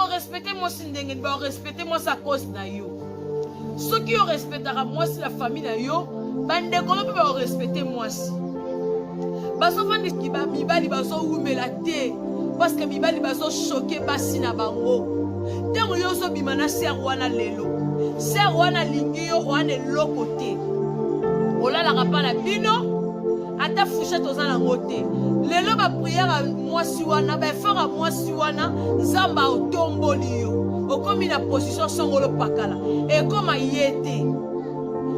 respecter moi si ndenge ba respecter moi sa cause na yo. Ceux qui respectera moi si la famille na yo, bande ko pe ba respecter moi si. Baso fandi ki ba mibali baso umela te parce que mibali baso choquer basi na bango. Tango yo so bimana ser wana lelo. Ser wana lingi yo wana lokote. Olala kapana bino. Ata fouché tozana ngote lelo ba prière à moi si wana ba faire à moi si wana nzamba otomboli yo okomi na position songolo pakala et comme yete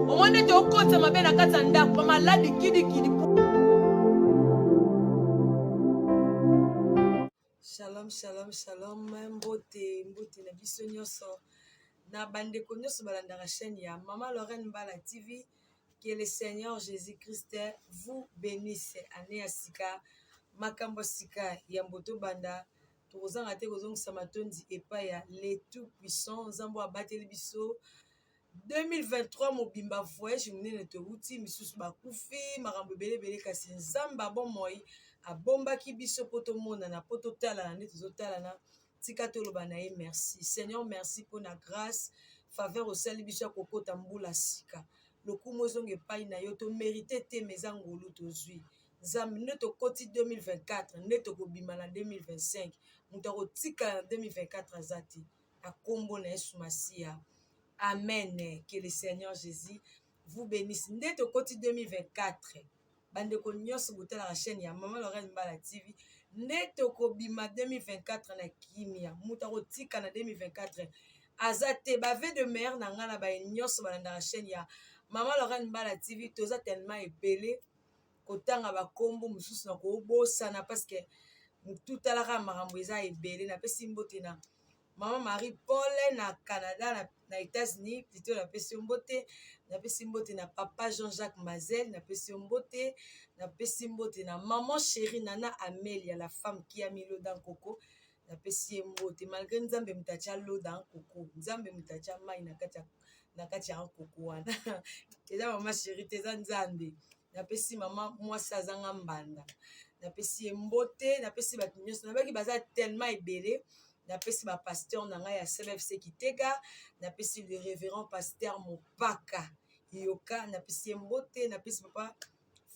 au moins de okota mabe na kata ndako maladi kidi. Shalom mbote na biso nyonso na bande ko nyonso balanda la chaîne ya Maman Lorraine Mbala TV. Que le Seigneur Jésus-Christ vous bénisse. Année asika makambo sika yamboto banda tozanga te kozong samatondi epa ya les tout puissants nzambo abateli biso 2023 mobimba voyage munene to uti misusu bakufi makambo belebele kasi nzamba bon moi abombaki biso poto mona na poto tala na ndeto zotala na tika toloba na ye merci Seigneur, merci pour la grâce faveur au sali biso kokota mbula sika lokumu zonge pai na yo to mérité te mezangolo tozwi nzambe neto koti 2024 neto kobima na 2025 mutako tika 2024 azati akombo na Yesu Masia. Amen. Que le Seigneur Jésus vous bénisse. Neto koti 2024 bande ko nyonso botala la chaîne ya Maman Lorraine Mbala TV neto kobima 2024 na kimia mutako tika na 2024 azate bave de mer na ngana ba nyonso balanda la chaîne ya Maman Lorraine Mbala TV toza tellement ebele kotanga bakombo mususu na kobosana parce que tout alaka makambo eza ebele na pesi mbote na Maman Marie Paul na Canada na États-Unis plutôt na pesi mbote na pesi mbote na Papa Jean-Jacques Mazel na pesi mbote na pesi mbote na Maman chérie Nana Amélia la femme qui a mis l'eau dans coco na pesi mbote malgré nzambe mutacha l'eau dans coco nzambe mutacha mai na kati ya koko wana eza mama chérie teza nzambe na pesi mama mwasi azanga mbanda na pesi mbote na pesi bato nyonso na baki baza tellement ebele na pesi ba pasteur na ngai ya CFC Kitega na pesi le révérend pasteur Mopaka Yoka na pesi mbote na pesi papa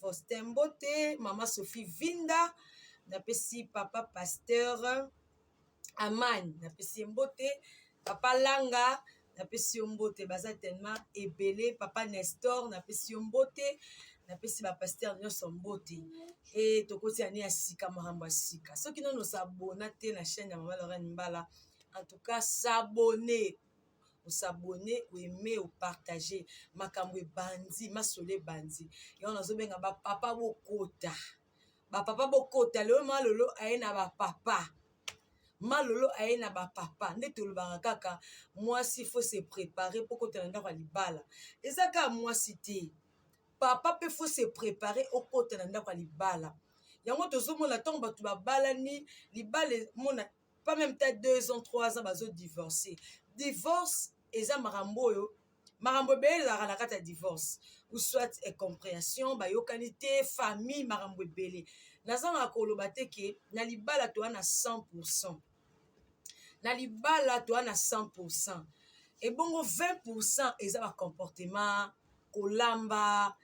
Faustin mbote mama Sophie Vinda na pesi papa pasteur Aman na pesi mbote papa Langa na pesi mbote baza tellement ebele papa Nestor na pesi mbote na pesi ba pasteur nyonso mbote et tokoti ani ya sika makambo sika soki nono s'abonner te na chaîne ya Maman Lorraine Mbala en tout cas s'abonner ou aimer ou partager makambo bandi masole bandi yo nazo benga ba papa bokota le malolo aena ba papa malolo aena ba papa nde tolobanga kaka mwasi faut se préparer pour kota ndako libala ezaka mwasi te papa pe faut se préparer au kota ndako libala yango tozomona ntango bato babalani libala mona pas même peut-être 2 ans 3 ans bazo divorcer divorce eza makambo oyo makambo ebele ezalaka na kati ya divorce ou soit incompréhension bayokani te famille makambo ebele nazanga koloba te ke na libala toa na 100% na libala toa na 100% ebongo 20% eza ba comportement kolamba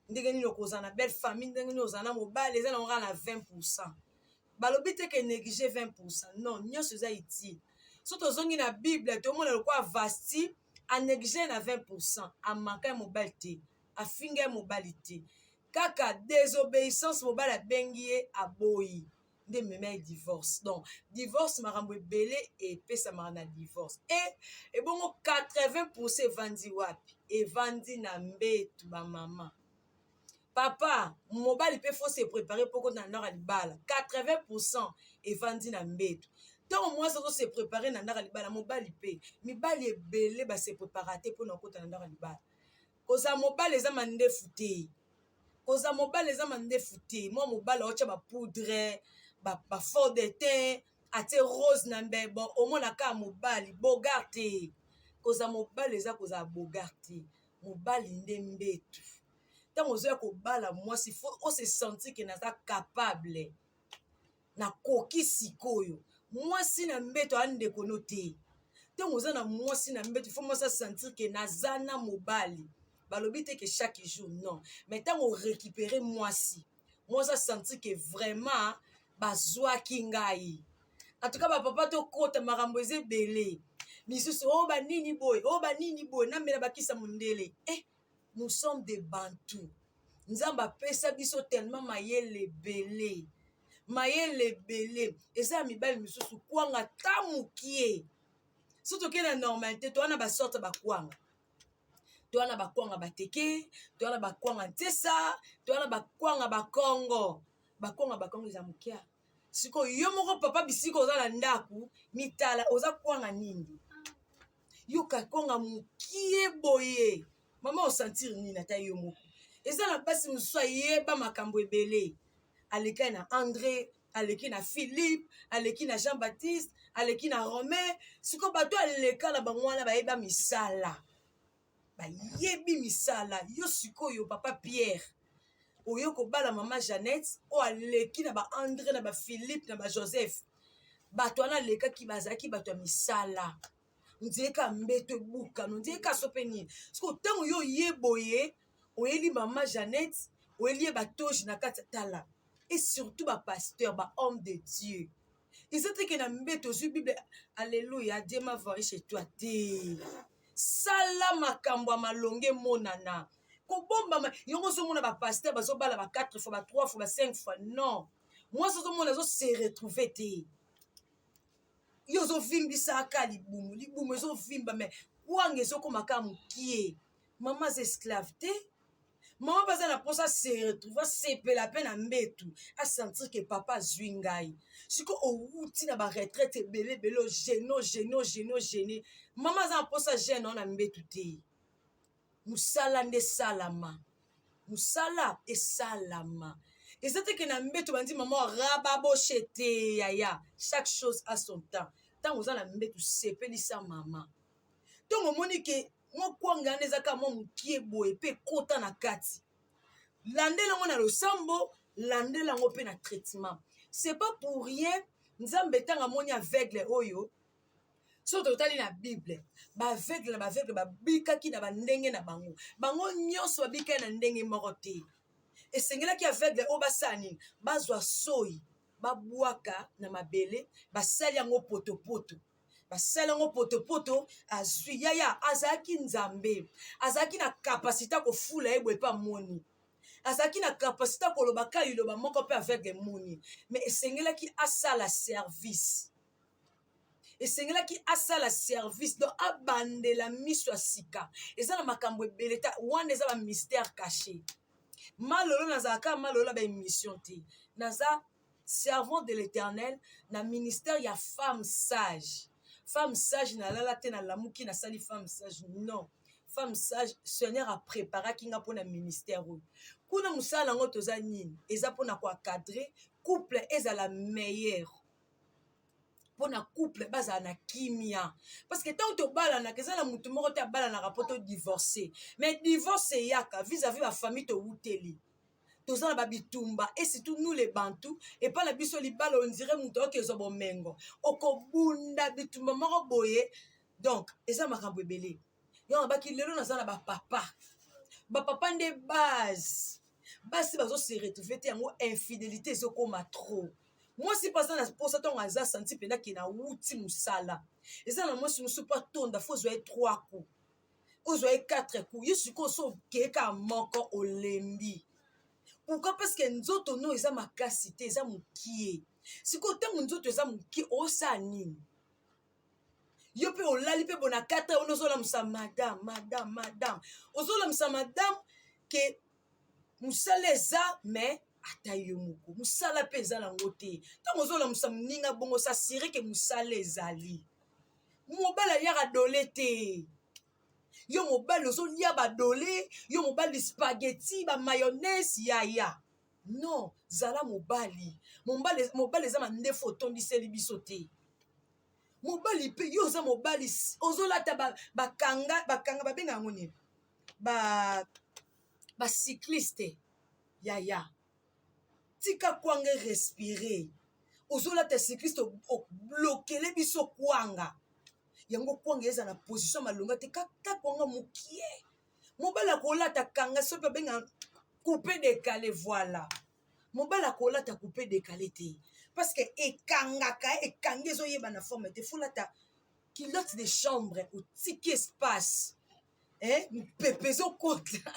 ndenge nini okozala na belle famille ndenge nini ozala na mobali eza nango na 20% balobi te ke négliger 20% non nyonso eza utile so tozongi na bible tomona lokwa vasti a négliger na 20% amanka ya mobali te afinga ya mobali te kaka désobéissance mobali abengi ye aboyi nde mema ya divorce donc divorce makambo ebele epesamaka na divorce ebongo 80% evandi wapi evandi na mbetu bamama papa mobali pe faut se préparer pour qu'on en aura libala 80% evandi na mbetu tant moi ça se préparer na ndaka libala mobali pe mibali ebele ba se préparer te pour na kota na ndaka libala koza mobali eza mandefu te koza mobali eza mandefu te moi mobali ocha ba poudre ba fond de teint ate rose na mbebo omona ka mobali bogarte koza mobali eza koza bogarte mobali nde mbetu tant ozoya kobala mwasi faut on se sentir que naza capable na koki sikoyo mwasi na mbeto andeko no te. Ntango oza na mwasi na mbeto faut moi ça sentir que naza na mobali. Balobi te que chaque jour non. Mais ntango récupérer mwasi, moi ça sentir que vraiment bazwaki ngai. En tout cas papa to kota makambo eze belé. Misusu oh ba nini boy, na mela bakisa mundele. Nous sommes des Bantous. Nzamba pesa biso tellement mayele belé. Mayele belé. Eza mibali misusu kwanga tamukie. Surtout que la normalité, toi na ba sorte ba kwanga. Toi na ba kwanga bateke, toi na ba kwanga ntesa, toi na ba kwanga ba Congo. Ba kwanga ba Congo za mukia. Siko yo moko papa bisiko oza na ndaku, mitala oza kwanga nini. Yo ka kwanga mukie boye. Mama o sentir nini ata yo moko. Eza na basi musu ayeba makambo ebele. Aleka na André, aleki na Philippe, aleki na Jean-Baptiste, aleki na Romain. Siko bato aleka na bangwana bayeba misala. Bayebi misala. Yo siko yo papa Pierre. Oyo ko bala mama Jeannette, o aleki na ba André na ba Philippe na ba Joseph. Bato ana leka ki bazaki bato misala. Ndeka mbeto buka, ndeka sopeni. Siko tango yo yeboye, oyeli mama Jeannette, oyeli batoji na katatala. Et surtout ba pasteur, ba homme de Dieu. Ils étaient que na mbeto zu Bible. Alléluia, Dieu m'a envoyé chez toi. Sala makambo malonge monana. Ko bomba ma yongo so mona ba pasteur bazo bala ba 4 fois, ba 3 fois, ba 5 fois. Non. Moi so mona zo se retrouver te. Yo zo vimbi sa ka libumu zo vimba mais wange zo ko makamu kie. Maman esclave te. Maman baza na posa se retrouver sepe la peine à mbetu à sentir que papa zwingai. Siko o uti na ba retraite belé gêné. Maman za na posa gêne on a mbetu te. Musala nde salama. Musala et salama. Et c'était que na mbetu bandi maman rababo chete yaya. Chaque chose a son temps. Tant oza na mbetu sepeli sa maman. Tongo moni ke mo kwanga nezaka mo mukie boye pe kota na kati. Landela ngo na losambo, landela ngo pe na traitement. C'est pas pour rien nzambe tanga moni aveugle oyo. So totali na Bible. Ba aveugle ba bikaki na ba ndenge na bango. Bango nyonso ba bika na ndenge moko te. Esengela ki aveugle o basani, bazwa soyi, babwaka na mabele, basali yango potopoto. Basalango potopoto azwi yaya azaki nzambe azaki na capacité ko fula ebwe pa moni azaki na capacité ko lobaka liloba moko pe avec moni mais esengela ki asala service donc abandela miso asika eza na makambo ebeleta wana eza ba mystère caché malolo nazaka malolo ba émission te naza servant de l'Éternel na ministère ya femme sage. Femme sage na lala te na lamuki na sali femme sage non. Femme sage Seigneur a préparé kinga pour na ministère. Kuna musala ngo toza nini eza pona ko cadrer couple eza la meilleure. Pona couple baza na kimia parce que tant to bala na keza na mutu moko te bala na rapport divorcé. Mais divorce yaka vis-à-vis la famille to uteli. Toza na babitumba et surtout nous les Bantous et pas la biso libala on dirait muto ke zo bomengo okobunda bitumba moko boye donc eza makambo ebele yo ba ki lelo na zana ba papa nde base basi bazo se retrouver te yango infidélité zo koma trop moi si pas ça na pour ça ton aza senti penda ki na wuti musala eza na moi si musu pas tonda faut zo 3 coups ozo 4 coups yesu ko so keka moko olembi. Pourquoi? Parce que nzoto no eza makasi te eza mukie. Siko tango nzoto eza mukie osa nini. Yo pe olali pe bona 4 ono zola musa madame. Ozola musa madame ke musala eza mais ata yo moko. Musala pe eza nango te. Tango ozola musa mninga bongo sa sire ke musala ezali. Mobala yaka dole te. Yo mobile ozo lia ba dolé, yo mobile spaghetti, ba mayonnaise yaya. Non, zala mobali. Mobile eza mande photo ndiseli biso te. Mobali pe yo za mobali ozo lata bakanga babenga ngoni. Ba cycliste yaya. Tika kwange respirer. ozolata sécurité oblokele biso kwanga yango kwanga eza na position malonga te kaka kwanga mokie mobali akolata kanga soki abenga coupe décalé voilà mobali akolata coupe décalé te parce que ekangaka ekangi ezoyeba na forme te folata kilote de chambre otiki espace pepe ezokota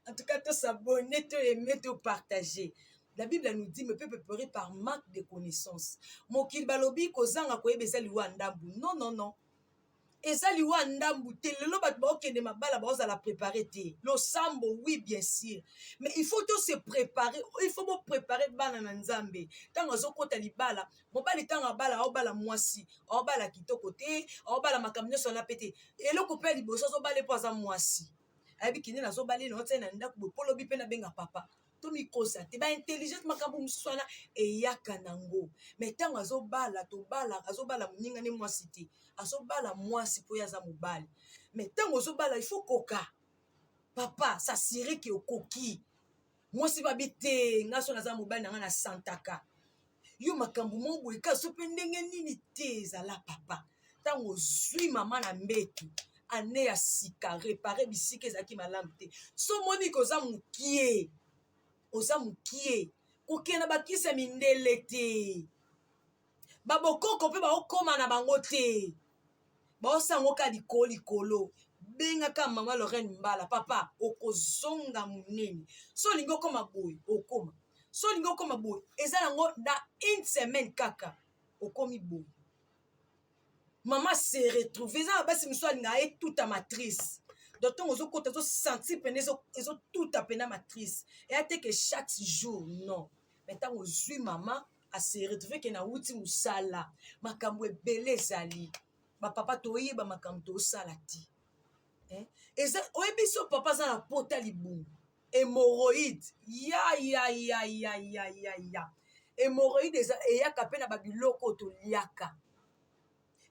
en tout cas s'abonner, aimer, partager. La Bible nous dit, me peuple périt par manque de connaissances. Mokil balobi kozanga koyeba ezali wa ndambu. Non, non, non. Ezali wa ndambu te. Lelo bat ba okende mabala ba ozala préparer te. Lo sambo, oui, bien sûr. Mais il faut tous se préparer. Il faut vous préparer bana na nzambe. Tango zokota libala, mobali tanga bala, obala mwasi, obala kitoko te, obala makamnyo so na pété. Et le coupé liboso so bale poza mwasi. Abi kine na so bale no tena ndako bopolo bi pe na benga papa. To mi kosa te ba intelligence makambo muswana e yaka nango. Mais tango azobala to bala azobala muninga ne mwasi te. Azobala mwasi po yaza mobali. Mais tango azobala il faut koka. Papa s'assurer que okoki. Mwasi ba bite ngaso na za mobali na na santaka. Yo makambo mo boye ka so pe ndenge nini te ezala papa. Tango zui mama na mbetu. Ane ya sika réparer bisika ezaki malamu te. So moni ko za mukie. Oza mukie. Kokena bakisa mindele te. Babokoko pe ba okoma na bango te. Ba osango ka likolo. Benga ka mama Lorraine Mbala papa okozonga munene. So lingo koma boy okoma. So lingo koma boy eza nango da une semaine kaka okomi boy. Maman s'est retrouvée ça basi miswa linga e toute matrice. Donc on zo kota zo sentir peine zo toute à peine matrice. Et a été que chaque jour non. Maintenant on zui maman a se retrouver que na wuti musala makambo ebele zali. Ba papa toyi ba makambo to sala ti. Eza oyebiso papa za na pota libu. Hémorroïde. Ya. Hémorroïde eza eyaka pe na babiloko to liaka.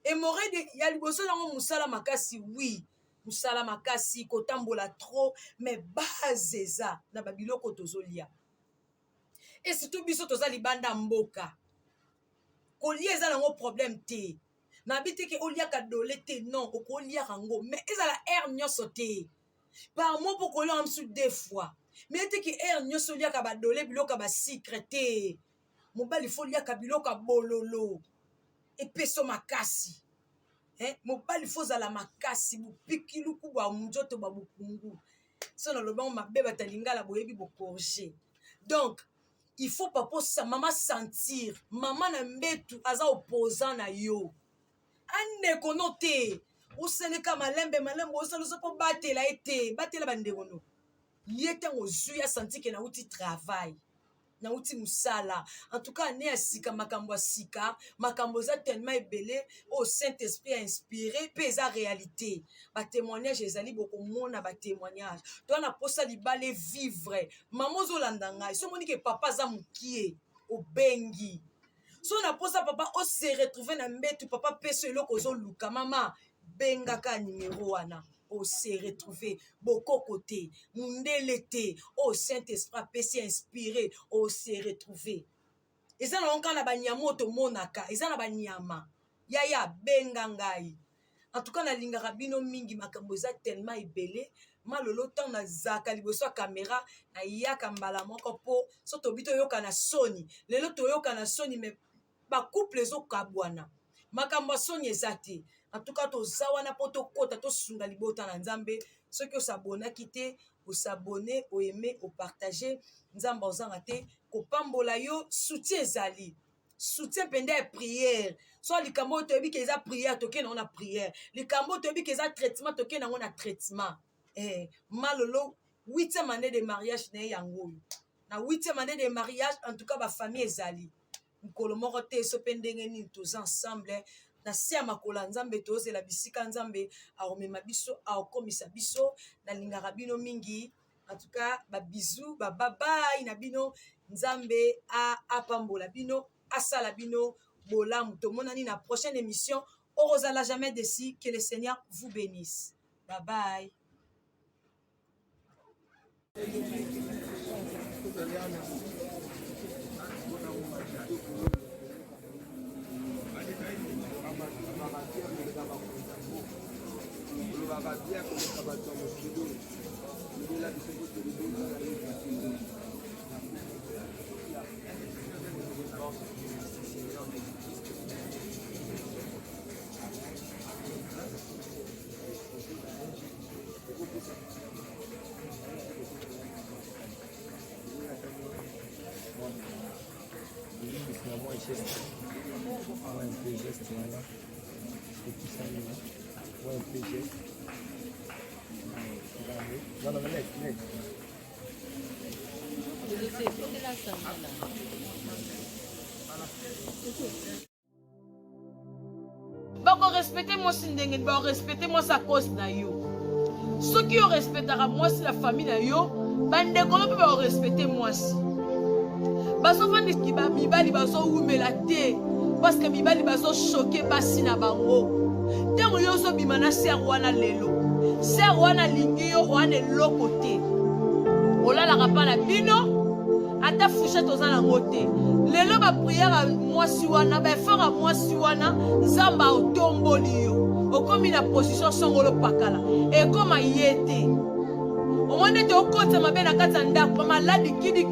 Hémorroïde ya liboso nango musala makasi oui. Musala makasi kotambola trop mais base eza na babiloko tozolia. Et surtout biso toza libanda mboka. Kolia eza nango problème te. N'habite que oliaka dole te non okolia rango mais ezala air nyoso te. Par mois pour kolia amsu deux fois. Mais te que air nyoso liaka ba dole biloka ba secret te. Mobali faut liaka biloka bololo. Et peso makasi. Mobali faut zala makasi bu pikiluku ba munjoto ba bukungu. So na loba ma beba talingala boyebi bo corriger. Donc il faut papa sa maman sentir maman na mbetu aza opposant na yo. Ane kono te oseneka malembe osalo so po batela ete batela bandeko no yete ozuya senti ke na uti travail na uti musala en tout cas ne asika makambo asika makambo za tellement ebele au Saint-Esprit a inspiré pe za réalité ba témoignage ezali boko mona ba témoignage to na posa libale vivre maman zo landanga so moni ke papa za mukie obengi. So na posa papa o se retrouver na mbetu papa peso eloko zo luka mama benga ka numéro wana o se retrouver boko côté mundele te au Saint-Esprit pesi inspiré o se retrouver. Eza na onka na banyamoto monaka eza na banyama ya benga ngai. En tout cas na lingaka bino mingi makambo eza tellement ebele malolo temps na zaka liboso ya caméra na yaka mbala moko po so tobito yoka na soni lelo toyoka na soni mais ba couple zo kabwana makambo soni ezate. En tout cas toza wana po tokota tosunga libota na nzambe soki osabonaki te osabone oaimer opartager nzambe ozanga te kopambola yo soutien ezali soutien pende ya prière so likambo toyebi ke eza prière toke nango na prière likambo toyebi ke eza traitement toke nango na traitement. Malolo 8e année de mariage na yango na 8e année de mariage en tout cas ba famille ezali mukolo moko te so pe ndenge nini toza ensemble na se ya makolo nzambe tozela bisika nzambe aomema biso aokomisa biso na lingaka bino mingi. En tout cas ba bisous ba bye na bino nzambe apambola bino asala bino bolamu tomonani na prochaine émission orozala jamais déçu. Que le Seigneur vous bénisse. Bye bye. Respectez-moi si ndenge respectez-moi sa cause na yo. Ceux qui respectera moi si la famille na yo, bande comment peut respecter moi si. Baso fandi ki ba mibali baso umela te parce que mibali baso choquer basi na bango. Tango yo so bimana ser wana lelo. Ser wana lingi yo wana lokote. Olala kapa na bino. Ata fouché tozana ngote lelo ba prière à moi si wana ba faire à moi si wana nzamba otomboli yo okomi na position songolo pakala et comme ayete o monde te okota mabe na kata ndako maladi kidi